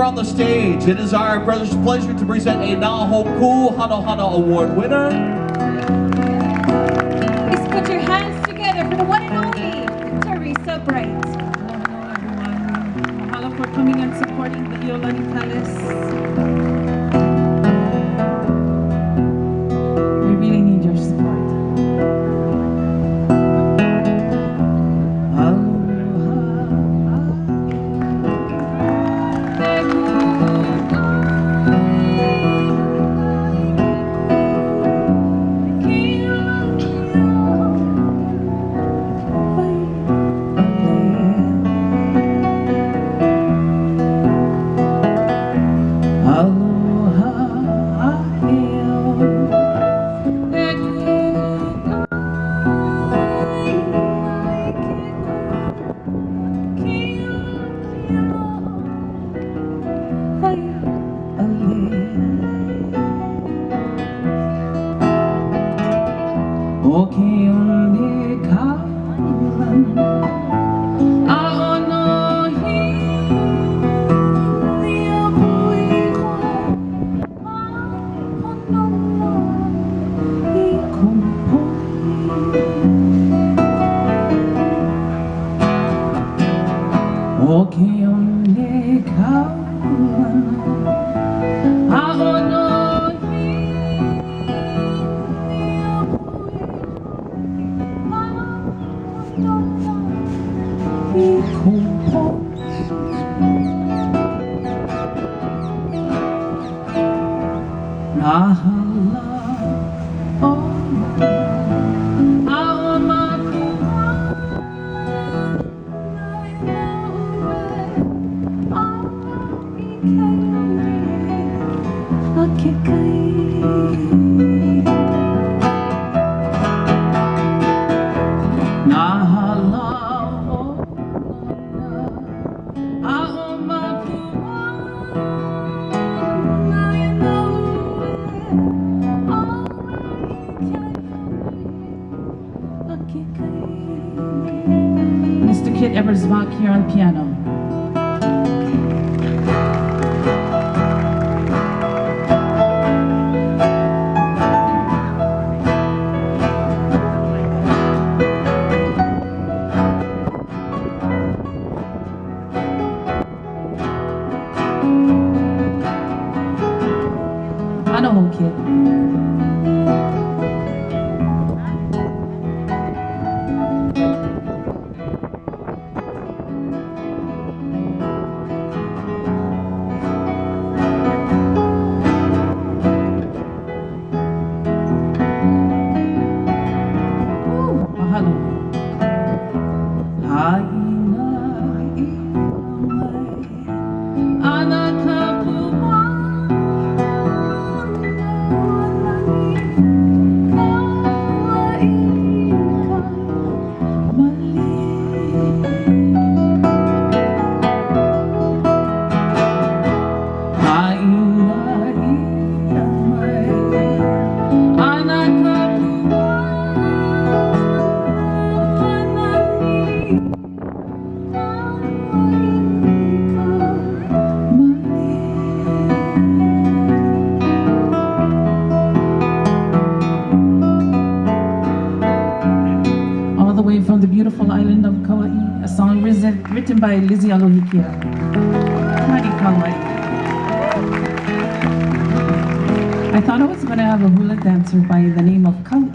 On the stage, it is our pleasure to present a Nahoku Hana Hana Award winner. Please put your hands together for the one and only Teresa Bright. Hello everyone. Mahalo for coming and supporting the Iolani Palace. We really need your support. Mr. Kit Ebersbach here on piano. Ano ho, Kit? From the beautiful island of Kauai, a song written by Lizzie Alohikia. Mighty Kauai. I thought I was going to have a hula dancer by the name of Kauai,